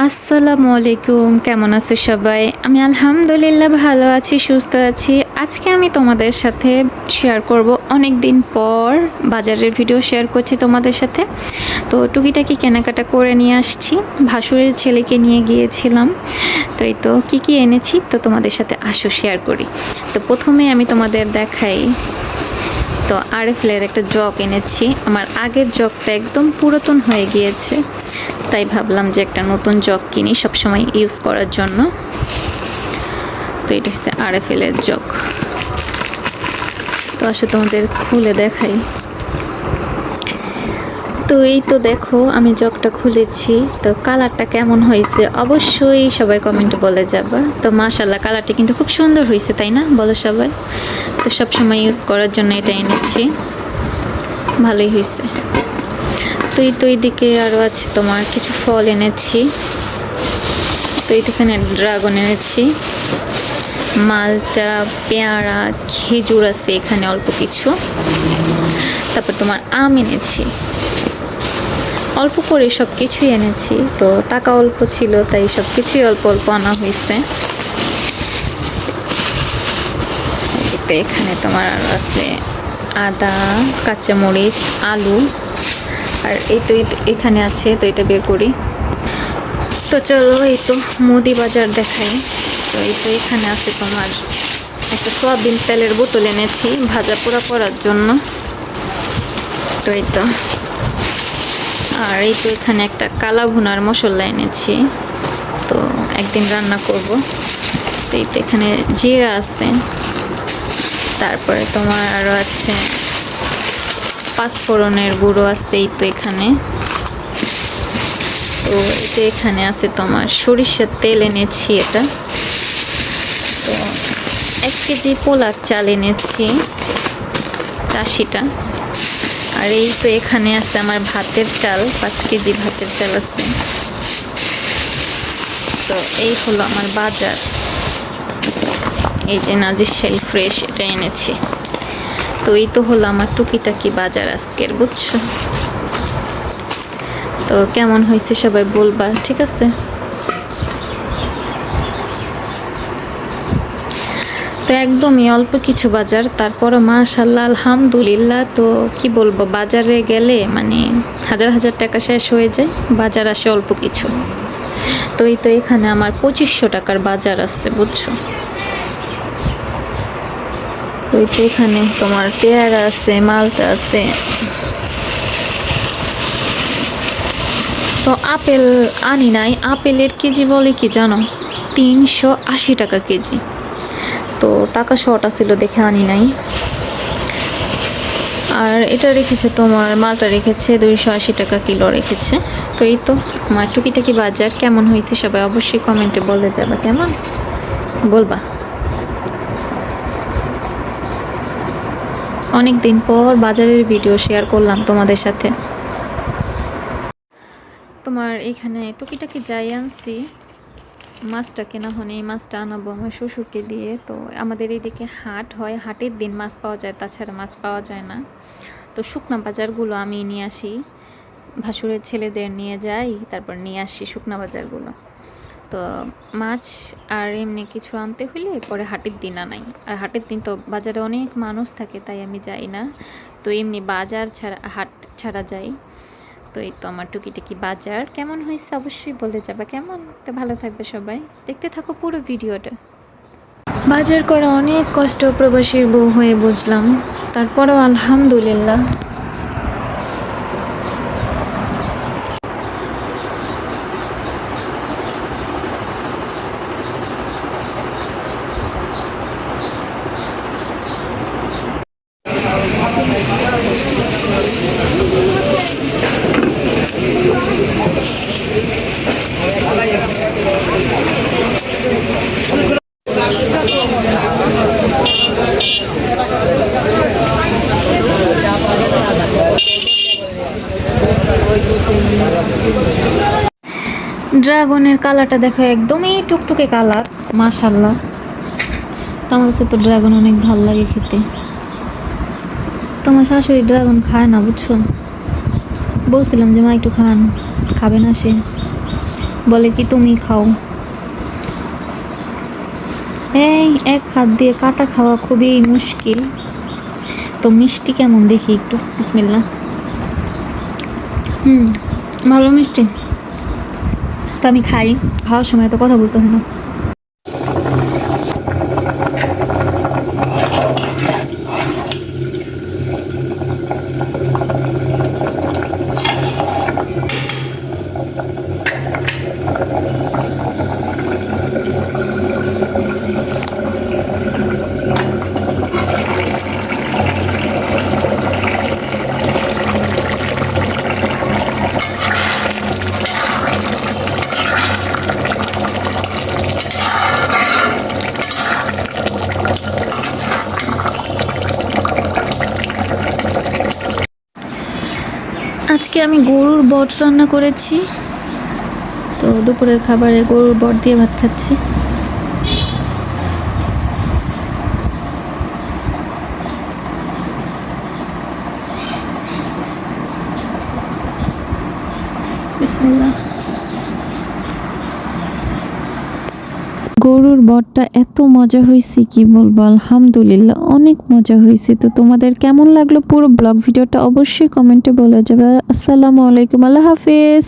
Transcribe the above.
আসসালামু আলাইকুম, কেমন আছো সবাই? আমি আলহামদুলিল্লাহ ভালো আছি, সুস্থ আছি। আজকে আমি তোমাদের সাথে শেয়ার করব, অনেক দিন পর বাজারের ভিডিও শেয়ার করছি তোমাদের সাথে। তো টুকিটাকি কেনাকাটা করে নিয়ে আসছি, ভাসুরের ছেলেকে নিয়ে গিয়েছিলাম। তো এই তো কী এনেছি তো তোমাদের সাথে আসো শেয়ার করি। তো প্রথমে আমি তোমাদের দেখাই, তো আরএফএলের একটা জগ এনেছি। আমার আগের জগটা একদম পুরাতন হয়ে গিয়েছে, তাই ভাবলাম যে একটা নতুন জগ কিনি সবসময় ইউজ করার জন্য। তো এটা হচ্ছে আরএফএলের জগ। তো আসলে তোমাদের খুলে দেখাই। তো এই তো দেখো, আমি জগটা খুলেছি। তো কালারটা কেমন হয়েছে অবশ্যই সবাই কমেন্টে বলে যাবা। তো মাশাআল্লাহ, কালারটা কিন্তু খুব সুন্দর হয়েছে, তাই না? বলো সবাই। তো সবসময় ইউজ করার জন্য এটা এনেছি, ভালোই হয়েছে। তো এই তো এইদিকে আরও আছে তোমার কিছু ফল এনেছি। তো এইখানে ড্রাগন এনেছি, মালটা, পেয়ারা, খেজুর আছে এখানে অল্প কিছু। তারপর তোমার আম এনেছি, অল্প করে সব কিছুই এনেছি। তো টাকা অল্প ছিল, তাই সব কিছুই অল্প অল্প আনা হয়েছে। এখানে তোমার আর আছে আদা, কাঁচামরিচ, আলু, আর এই তো এখানে আছে। তো এটা বের করি। তো চলো, এই তো মুদি বাজার দেখাই। তো এই তো এখানে আছে তোমার একটা সয়াবিন তেলের বোতল এনেছি ভাজা পোড়া করার জন্য। তো এই তো, আর এই তো এখানে একটা কালা ভুনার মশলা এনেছি, তো একদিন রান্না করব। তো এই তো এখানে জিরা আছে। তারপরে তোমার আরও আছে পাঁচফোড়নের গুঁড়ো আছে এই তো এখানে। তো এটা এখানে আছে তোমার সরিষার তেল এনেছি এটা। তো 1 কেজি পোলার চাল এনেছি 80টা। আর এই তো এখানে আছে আমার ভাতের চাল, 5 কেজি ভাতের চাল আছে। তো এই হলো আমার বাজার। এই যে নাজিরশাইল ফ্রেশ এটা এনেছি। তো এই তো হলো আমার টুকিটাকি বাজার আজকের, বুঝছো? তো কেমন হয়েছে সবাই বলবা, ঠিক আছে? তো একদমই অল্প কিছু বাজার, তারপরও মাশাআল্লাহ আলহামদুলিল্লাহ। তো কি বলবো, বাজারে গেলে মানে হাজার হাজার টাকা শেষ হয়ে যায়, বাজার আসে অল্প কিছু। তো এই তো এখানে আমার 2500 টাকার বাজার আছে, বুঝছো? তো এই তো এখানে তোমার পেয়ারা আছে, মালটা আছে। তো আপেল আনি নাই, আপেলের কেজি বলে কি জানো, 380 টাকা কেজি। তো টাকা শর্ট ছিল দেখে আনি নাই। আর এটা রেখেছে তোমার, মালটা রেখেছে 280 টাকা কিলো রেখেছে। তো এই তো আমার টুকিটাকি বাজার। কেমন হয়েছে সবাই অবশ্যই কমেন্টে বলে যাবে, কেমন বলবা। অনেক দিন পর বাজারের ভিডিও শেয়ার করলাম তোমাদের সাথে। তোমার এখানে টুকিটাকি যাই আনছি, মাছটা কেনা হয়নি, এই মাছটা আনাবো আমার শ্বশুরকে দিয়ে। তো আমাদের এইদিকে হাট হয়, হাটের দিন মাছ পাওয়া যায়, তাছাড়া মাছ পাওয়া যায় না। তো শুকনা বাজারগুলো আমি নিয়ে আসি, ভাসুরের ছেলেদের নিয়ে যাই, তারপর নিয়ে আসি শুকনা বাজারগুলো। তো মাছ আর এমনি কিছু আনতে হইলে পরে হাটের দিন আনাই। আর হাটের দিন তো বাজারে অনেক মানুষ থাকে, তাই আমি যাই না। তো এমনি বাজার ছাড়া, হাট ছাড়া যাই। তো এই তো আমার টুকিটাকি বাজার। কেমন হয়েছে অবশ্যই বলে যাবে, কেমন? তো ভালো থাকবে সবাই, দেখতে থাকো পুরো ভিডিওটা। বাজার করা অনেক কষ্ট, প্রবাসীর বউ হয়ে বুঝলাম, তারপরেও আলহামদুলিল্লাহ। ড্রাগনের কালারটা দেখো, একদমই টুকটুকে কালার, মাশাআল্লাহ। তো আমার কাছে তো ড্রাগন অনেক ভালো লাগে খেতে। তোমার শাশুড়ি ড্রাগন খায় না, বুঝছো? বলছিলাম যে মা একটু খান, খাবে না সে। বলে কি তুমি খাও। এই এক হাত দিয়ে কাটা খাওয়া খুবই মুশকিল। তো মিষ্টি কেমন দেখি একটু, বিসমিল্লাহ। ভালো মিষ্টি। তো আমি খাই, খাওয়ার সময় তো কথা বলতে হয় না। আজকে আমি গরুর বট রান্না করেছি, তো দুপুরের খাবারে গরুর বট দিয়ে ভাত খাচ্ছি। বিসমিল্লাহ। গরুর বটটা এত মজা হয়েছে কি বলবো, আলহামদুলিল্লাহ অনেক মজা হয়েছে। তো তোমাদের কেমন লাগলো পুরো ব্লগ ভিডিওটা অবশ্যই কমেন্টে বলে যাবে। আসসালামু আলাইকুম, আল্লাহ হাফিজ।